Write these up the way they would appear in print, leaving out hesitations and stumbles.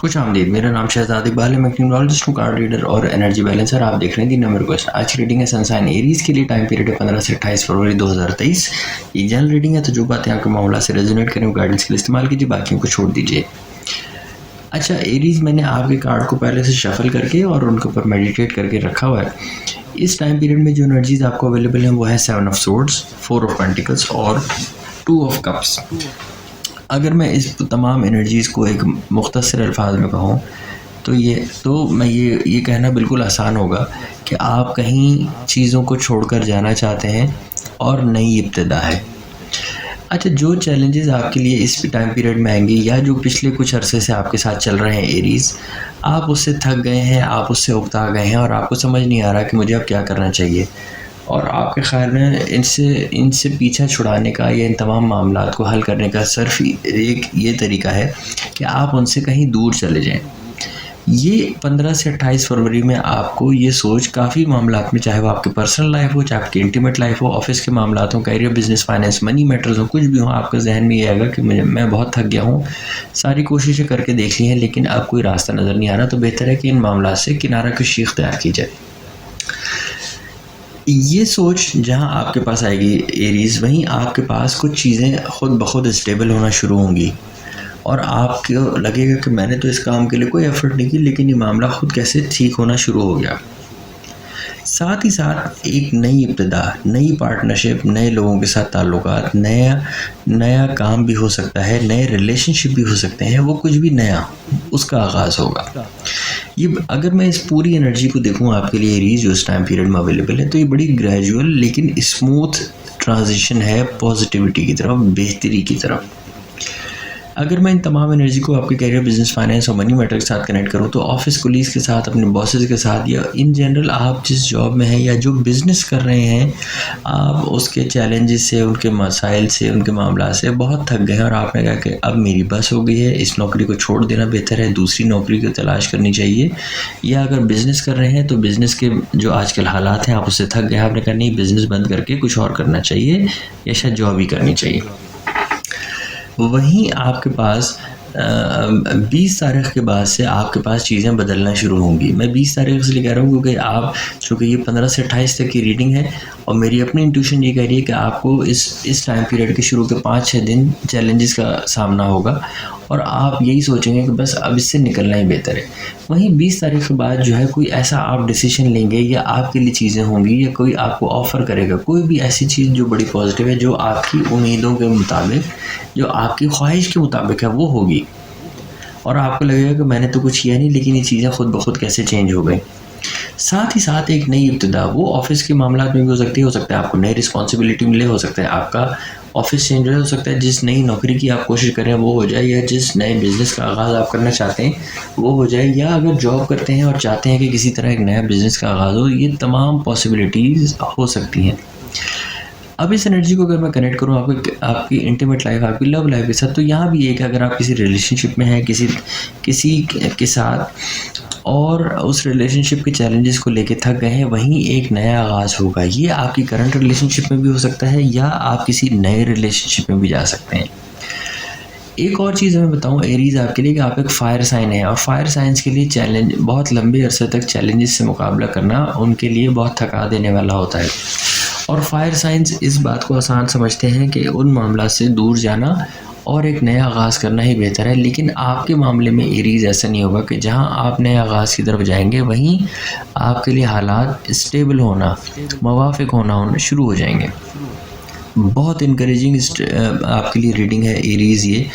खुशामदीद। मेरा नाम शहजाद इकबाल है। मैं न्यूमरोलॉजिस्ट हूँ, कार्ड रीडर और एनर्जी बैलेंसर। आप देख रहे हैं दी नंबर क्वेश्चन। आज की रीडिंग है सनसाइन एरीज के लिए। टाइम पीरियड है 15 से 28 फरवरी 2023। ये जनरल रीडिंग है, तो जो बातें आपके मामला से रेजोनेट करें वो गाइडेंस के लिए इस्तेमाल कीजिए, बाकियों को छोड़ दीजिए। अच्छा एरीज, मैंने आपके कार्ड को पहले से शफल करके और उनके ऊपर मेडिटेट करके रखा हुआ है। इस टाइम पीरियड में जो एनर्जीज आपको अवेलेबल हैं वो है 7 ऑफ सोर्ड्स, 4 ऑफ पेंटिकल्स और 2 ऑफ कप्स। अगर मैं इस तमाम एनर्जीज़ को एक मुख्तसर अल्फाज में कहूँ तो मैं ये कहना बिल्कुल आसान होगा कि आप कहीं चीज़ों को छोड़कर जाना चाहते हैं और नई इब्तिदा है। अच्छा, जो चैलेंजेस आपके लिए इस टाइम पीरियड में आएंगे या जो पिछले कुछ अरसे से आपके साथ चल रहे हैं एरीज़, आप उससे थक गए हैं, आप उससे उकता गए हैं और आपको समझ नहीं आ रहा कि मुझे अब क्या करना चाहिए। और आपके ख़्याल में इनसे पीछा छुड़ाने का या इन तमाम मामलात को हल करने का सिर्फ एक ये तरीका है कि आप उनसे कहीं दूर चले जाएं। ये 15 से 28 फरवरी में आपको ये सोच काफ़ी मामलात में, चाहे वो आपकी पर्सनल लाइफ हो, चाहे आपकी इंटीमेट लाइफ हो, ऑफिस के मामलात हो, career, business, finance, money matters हो, कुछ भी हो, आपके जहन में ये आएगा कि मैं बहुत थक गया हूँ, सारी कोशिशें करके देख ली हैं लेकिन अब कोई रास्ता नज़र नहीं आ रहा। तो बेहतर है कि इन मामलात से किनारा कशी इख्तियार की जाए। ये सोच जहाँ आपके पास आएगी एरीज़, वहीं आपके पास कुछ चीज़ें खुद ब खुद स्टेबल होना शुरू होंगी और आपको लगेगा कि मैंने तो इस काम के लिए कोई एफर्ट नहीं की, लेकिन ये मामला खुद कैसे ठीक होना शुरू हो गया। साथ ही साथ एक नई इब्तिदा, नई पार्टनरशिप, नए लोगों के साथ ताल्लुकात, नया काम भी हो सकता है, नए रिलेशनशिप भी हो सकते हैं, वो कुछ भी नया उसका आगाज़ होगा। ये अगर मैं इस पूरी एनर्जी को देखूँ आपके लिए एरीज़ जो इस टाइम पीरियड में अवेलेबल है, तो ये बड़ी ग्रेजुअल लेकिन स्मूथ ट्रांजिशन है पॉजिटिविटी की तरफ, बेहतरी की तरफ। अगर मैं इन तमाम एनर्जी को आपके करियर, बिजनेस, फाइनेंस और मनी मैटर के साथ कनेक्ट करूं तो ऑफिस कोलीग्स के साथ, अपने बॉसेस के साथ, या इन जनरल आप जिस जॉब में हैं या जो बिज़नेस कर रहे हैं, आप उसके चैलेंजेस से, उनके मसाइल से, उनके मामला से बहुत थक गए हैं और आपने कहा कि अब मेरी बस हो गई है, इस नौकरी को छोड़ देना बेहतर है, दूसरी नौकरी की तलाश करनी चाहिए। या अगर बिज़नेस कर रहे हैं तो बिज़नेस के जो आजकल हालात हैं आप उससे थक गए, आपने कहा नहीं, बिज़नेस बंद करके कुछ और करना चाहिए या शायद जॉब ही करनी चाहिए। वहीं आपके पास 20 तारीख के बाद से आपके पास चीज़ें बदलना शुरू होंगी। मैं 20 तारीख से कह रहा हूँ क्योंकि आप, चूँकि ये 15 से 28 तक की रीडिंग है और मेरी अपनी इंट्यूशन ये कह रही है कि आपको इस टाइम पीरियड के शुरू के 5-6 दिन चैलेंजेस का सामना होगा और आप यही सोचेंगे कि बस अब इससे निकलना ही बेहतर है। वहीं 20 तारीख के बाद जो है कोई ऐसा आप डिसीजन लेंगे या आपके लिए चीज़ें होंगी या कोई आपको ऑफ़र करेगा, कोई भी ऐसी चीज़ जो बड़ी पॉजिटिव है, जो आपकी उम्मीदों के मुताबिक, जो आपकी ख्वाहिश के मुताबिक है, वो होगी और आपको लगेगा कि मैंने तो कुछ किया नहीं लेकिन ये चीज़ें खुद ब खुद कैसे चेंज हो गई। साथ ही साथ एक नई इब्तिदा, वो ऑफिस के मामला में भी हो सकता है आपको नई रिस्पॉन्सिबिलिटी मिले, हो सकता है आपका ऑफिस चेंज हो सकता है जिस नई नौकरी की आप कोशिश कर रहे हैं वो हो जाए, या जिस नए बिज़नेस का आगाज़ आप करना चाहते हैं वो हो जाए, या अगर जॉब करते हैं और चाहते हैं कि किसी तरह एक नया बिज़नेस का आगाज़ हो, ये तमाम पॉसिबिलिटीज़ हो सकती हैं। अब इस एनर्जी को अगर मैं कनेक्ट करूँ आपकी इंटीमेट लाइफ, आपकी लव लाइफ के साथ, तो यहाँ भी एक, अगर आप किसी रिलेशनशिप में हैं किसी के साथ और उस रिलेशनशिप के चैलेंजेस को लेके थक गए हैं, वहीं एक नया आगाज़ होगा। ये आपकी करंट रिलेशनशिप में भी हो सकता है या आप किसी नए रिलेशनशिप में भी जा सकते हैं। एक और चीज़ मैं बताऊं एरीज़ आपके लिए कि आप एक फायर साइन है और फायर साइंस के लिए चैलेंज, बहुत लंबे अरसे तक चैलेंजेस से मुकाबला करना उनके लिए बहुत थका देने वाला होता है। और फायर साइंस इस बात को आसान समझते हैं कि उन मामला से दूर जाना और एक नया आगाज़ करना ही बेहतर है। लेकिन आपके मामले में एरीज़ ऐसा नहीं होगा कि जहां आप नए आगाज़ की तरफ जाएंगे वहीं आपके लिए हालात स्टेबल होना, मुवाफ़िक होना शुरू हो जाएंगे। बहुत इनकरेजिंग आपके लिए रीडिंग है एरीज़। ये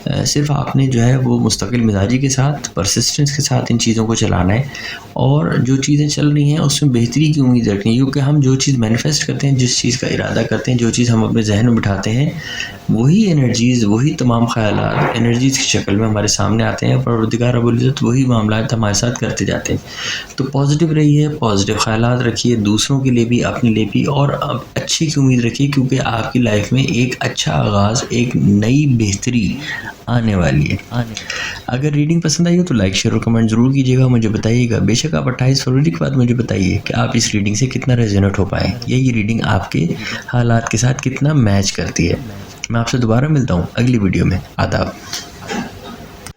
सिर्फ आपने जो है वो मुस्तकिल मिजाजी के साथ, परसिस्टेंस के साथ इन चीज़ों को चलाना है और जो चीज़ें चल रही हैं उसमें बेहतरी की उम्मीद रखनी है, क्योंकि हम जो चीज़ मैनिफेस्ट करते हैं, जिस चीज़ का इरादा करते हैं, जो चीज़ हम अपने जहन में बिठाते हैं, वही एनर्जीज़, वही तमाम ख़यालात एनर्जीज़ की शक्ल में हमारे सामने आते हैं। परवरदिगार रब्बुल इज़्ज़त वही मामलात हमारे साथ करते जाते हैं। तो पॉजिटिव रहिए, पॉजिटिव ख़यालात रखिए, दूसरों के लिए भी, अपने लिए भी, और अब अच्छे की उम्मीद रखिए क्योंकि आपकी लाइफ में एक अच्छा आगाज़, एक नई बेहतरी आने वाली है। अगर रीडिंग पसंद आई हो तो लाइक, शेयर और कमेंट ज़रूर कीजिएगा, मुझे बताइएगा। बेशक आप 28 फरवरी के बाद मुझे बताइए कि आप इस रीडिंग से कितना रेजोनेट हो पाए, ये रीडिंग आपके हालात के साथ कितना मैच करती है। मैं आपसे दोबारा मिलता हूँ अगली वीडियो में। आदाब।